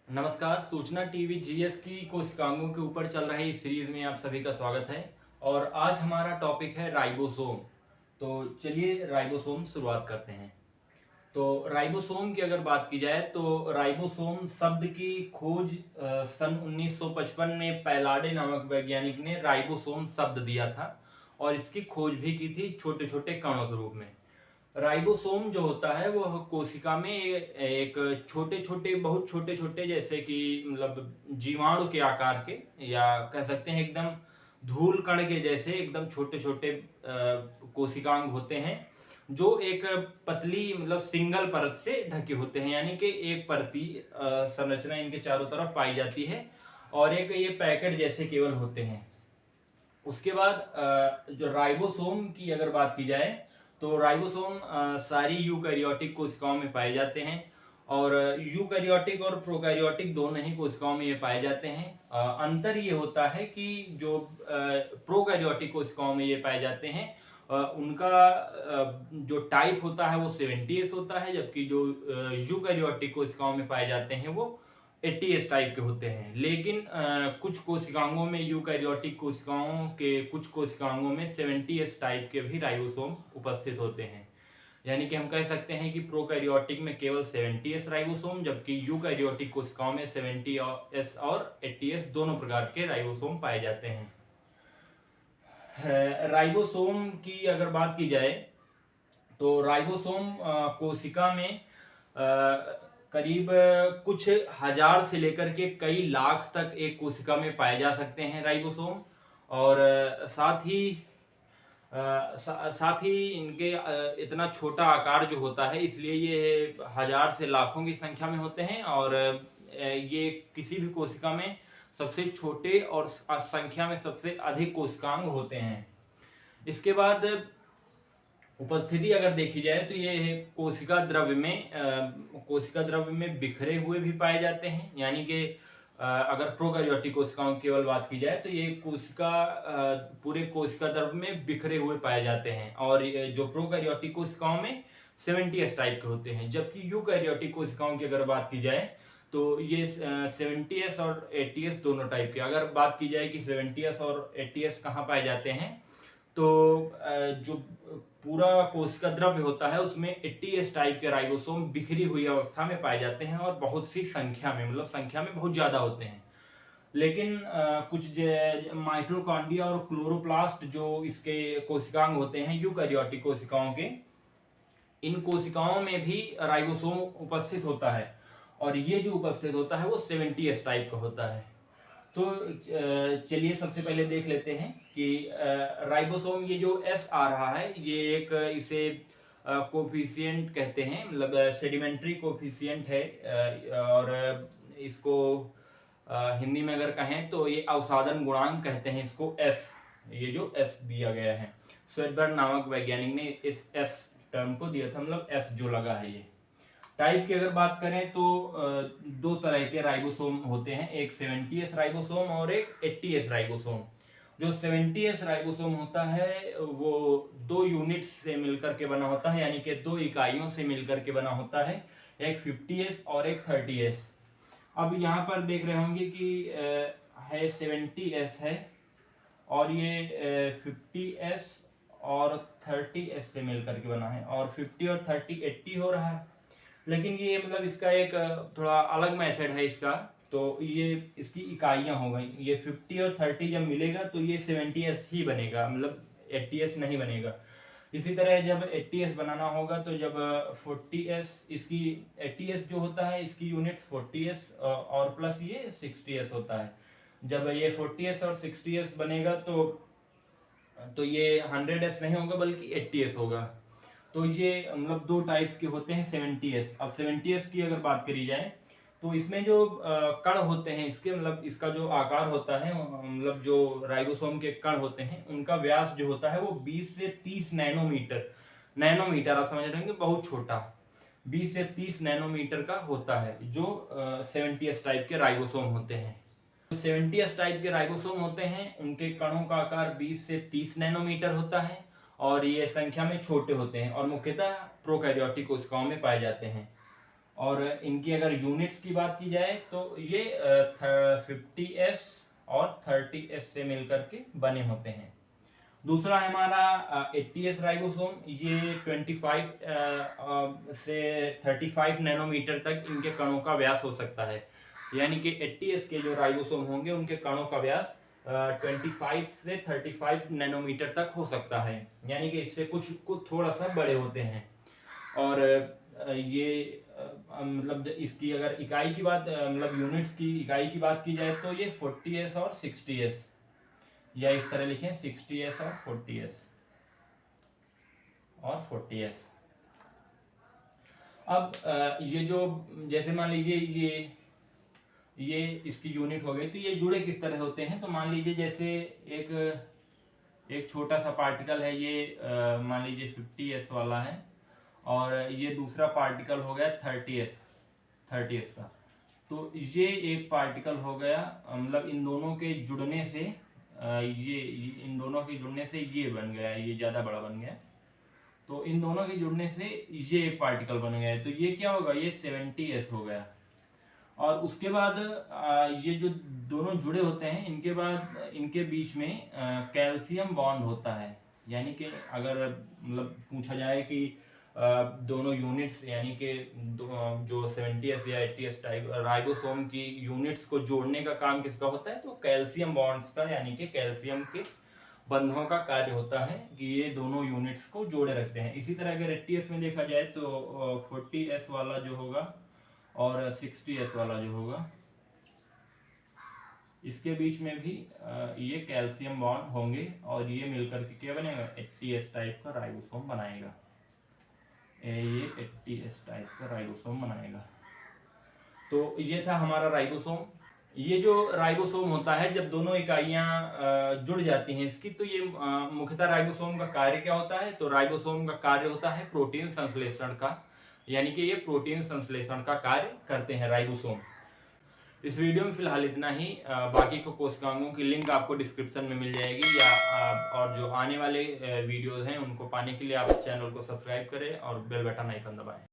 नमस्कार। सूचना TV GS की कोशिकांगों के ऊपर चल रही इस सीरीज में आप सभी का स्वागत है। और आज हमारा टॉपिक है राइबोसोम। तो चलिए राइबोसोम शुरुआत करते हैं। तो राइबोसोम की अगर बात की जाए तो राइबोसोम शब्द की खोज सन 1955 में पैलाडे नामक वैज्ञानिक ने राइबोसोम शब्द दिया था और इसकी खोज भी की थी छोटे छोटे कणों के रूप में। राइबोसोम जो होता है वो कोशिका में एक छोटे छोटे बहुत छोटे छोटे जैसे कि मतलब जीवाणु के आकार के या कह सकते हैं एकदम धूल कण के जैसे एकदम छोटे छोटे कोशिकांग होते हैं जो एक पतली मतलब सिंगल परत से ढके होते हैं, यानी कि एक परती संरचना इनके चारों तरफ पाई जाती है और एक ये पैकेट जैसे केवल होते हैं। उसके बाद जो राइबोसोम की अगर बात की जाए तो राइबोसोम सारी यूकैरियोटिक कोशिकाओं में पाए जाते हैं और यूकैरियोटिक और प्रोकैरियोटिक दोनों ही कोशिकाओं में ये पाए जाते हैं। अंतर ये होता है कि जो प्रोकैरियोटिक कोशिकाओं में ये पाए जाते हैं उनका जो टाइप होता है वो 70s होता है, जबकि जो यूकैरियोटिक कोशिकाओं में पाए जाते हैं वो 80s टाइप के होते हैं। लेकिन कुछ कोशिकांगों में यूकैरियोटिक कोशिकाओं के कुछ कोशिकांगों में 70s टाइप के भी राइबोसोम उपस्थित होते हैं। यानी कि हम कह सकते हैं कि प्रोकैरियोटिक में केवल 70s राइबोसोम, जबकि यूकैरियोटिक कोशिकाओं में 70s और 80s दोनों प्रकार के राइबोसोम पाए जाते हैं। राइबोसोम की अगर बात की जाए तो राइबोसोम कोशिका में करीब कुछ हजार से लेकर के कई लाख तक एक कोशिका में पाए जा सकते हैं राइबोसोम। और साथ ही इनके इतना छोटा आकार जो होता है इसलिए ये हजार से लाखों की संख्या में होते हैं और ये किसी भी कोशिका में सबसे छोटे और संख्या में सबसे अधिक कोशिकांग होते हैं। इसके बाद उपस्थिति अगर देखी जाए तो ये कोशिका द्रव्य में बिखरे हुए भी पाए जाते हैं। यानी कि अगर प्रोकैरियोटिक कोशिकाओं की केवल बात की जाए तो ये पूरे कोशिका द्रव्य में बिखरे हुए पाए जाते हैं और जो प्रोकैरियोटिक कोशिकाओं में 70s टाइप के होते हैं, जबकि यूकैरियोटिक कोशिकाओं की अगर बात की जाए तो ये 70s और 80s दोनों टाइप के। अगर बात की जाए कि 70s और 80s कहाँ पाए जाते हैं तो जो पूरा कोशिका द्रव्य होता है उसमें 80s टाइप के राइबोसोम बिखरी हुई अवस्था में पाए जाते हैं और बहुत सी संख्या में, मतलब संख्या में बहुत ज्यादा होते हैं। लेकिन कुछ माइटोकॉन्ड्रिया और क्लोरोप्लास्ट जो इसके कोशिकांग होते हैं यूकैरियोटिक कोशिकाओं के, इन कोशिकाओं में भी राइबोसोम उपस्थित होता है और ये जो उपस्थित होता है वो 70s टाइप का होता है। तो चलिए सबसे पहले देख लेते हैं कि राइबोसोम ये जो एस आ रहा है ये एक इसे कोफिशिएंट कहते हैं, मतलब सेडिमेंट्री कोफिशिएंट है और इसको हिंदी में अगर कहें तो ये अवसादन गुणांक कहते हैं इसको एस। ये जो एस दिया गया है स्वेडबर्ग नामक वैज्ञानिक ने इस एस टर्म को दिया था, मतलब एस जो लगा है ये। टाइप की अगर बात करें तो दो तरह के राइबोसोम होते हैं, एक 70s राइबोसोम और एक 80s राइबोसोम। जो 70s राइबोसोम होता है वो दो यूनिट्स से मिलकर के बना होता है, यानी कि दो इकाइयों से मिलकर के बना होता है, एक 50s और एक 30s। अब यहाँ पर देख रहे होंगे कि है 70s है और ये 50s और 30s से मिलकर के बना है और 50 और 30 80 हो रहा है। लेकिन ये मतलब इसका एक थोड़ा अलग मेथड है इसका, तो ये इसकी इकाइयां हो गई। ये 50 और 30 जब मिलेगा तो ये 70s ही बनेगा, मतलब 80s नहीं बनेगा। इसी तरह जब 80s बनाना होगा तो जब 40s इसकी 80s जो होता है इसकी यूनिट 40s और प्लस ये 60s होता है। जब ये 40s और 60s बनेगा तो ये 100s नहीं होगा बल्कि 80s होगा। तो ये मतलब दो टाइप्स के होते हैं 70s। अब 70s की अगर बात करी जाए तो इसमें जो कण होते हैं इसके, मतलब इसका जो आकार होता है, मतलब जो राइबोसोम के कण होते हैं उनका व्यास जो होता है वो 20 से 30 नैनोमीटर आप समझ रहे होंगे, बहुत छोटा 20 से 30 नैनोमीटर का होता है जो 70s टाइप के राइबोसोम होते हैं। 70s टाइप के राइबोसोम होते हैं उनके कणों का आकार 20 से 30 नैनोमीटर होता है और ये संख्या में छोटे होते हैं और मुख्यतः प्रोकैरियोटिक कोशिकाओं में पाए जाते हैं। और इनकी अगर यूनिट्स की बात की जाए तो ये 50s और 30s से मिलकर के बने होते हैं। दूसरा है हमारा 80s राइबोसोम। ये 25 से 35 नैनोमीटर तक इनके कणों का व्यास हो सकता है। यानी कि 80s के जो राइबोसोम होंगे उनके कणों का व्यास 25 से 35 नैनोमीटर तक हो सकता है, यानी कि इससे कुछ थोड़ा सा बड़े होते हैं। और ये मतलब इसकी अगर इकाई की बात मतलब यूनिट्स की इकाई की बात की जाए तो ये 40s और 60s, या इस तरह लिखें 60s और 40s और 40s। अब ये जो जैसे मान लीजिए ये इसकी यूनिट हो गई, तो ये जुड़े किस तरह होते हैं। तो मान लीजिए जैसे एक छोटा सा पार्टिकल है, ये मान लीजिए 50s वाला है, और ये दूसरा पार्टिकल हो गया 30s का। तो ये एक पार्टिकल हो गया, मतलब इन दोनों के जुड़ने से इन दोनों के जुड़ने से ये बन गया, ये ज़्यादा बड़ा बन गया। तो इन दोनों के जुड़ने से ये एक पार्टिकल बन गया है, तो ये क्या होगा, ये 70s हो गया। और उसके बाद ये जो दोनों जुड़े होते हैं, इनके बाद इनके बीच में कैल्शियम बॉन्ड होता है। यानी कि अगर मतलब पूछा जाए कि दोनों यूनिट्स यानी कि जो 70s या 80s टाइप राइबोसोम की यूनिट्स को जोड़ने का काम किसका होता है, तो कैल्शियम बॉन्ड्स का, यानी कि कैल्शियम के बंधों का कार्य होता है कि ये दोनों यूनिट्स को जोड़े रखते हैं। इसी तरह अगर 80s में देखा जाए तो 40s वाला जो होगा और 60s वाला जो होगा, इसके बीच में भी ये कैल्शियम बॉन्ड होंगे और ये मिलकर के क्या बनेगा, 80s टाइप का राइबोसोम बनाएगा। ये 80s टाइप का राइबोसोम बनाएगा। तो ये था हमारा राइबोसोम। ये जो राइबोसोम होता है, जब दोनों इकाइयां जुड़ जाती हैं इसकी, तो ये मुख्यतः राइबोसोम का कार्य क्या होता है, तो राइबोसोम का कार्य होता है प्रोटीन संश्लेषण का, यानी कि ये प्रोटीन संश्लेषण का कार्य करते हैं राइबोसोम। इस वीडियो में फिलहाल इतना ही। बाकी को कोशिकाओं की लिंक आपको डिस्क्रिप्शन में मिल जाएगी, या और जो आने वाले वीडियोस हैं उनको पाने के लिए आप चैनल को सब्सक्राइब करें और बेल बटन आइकन दबाएं।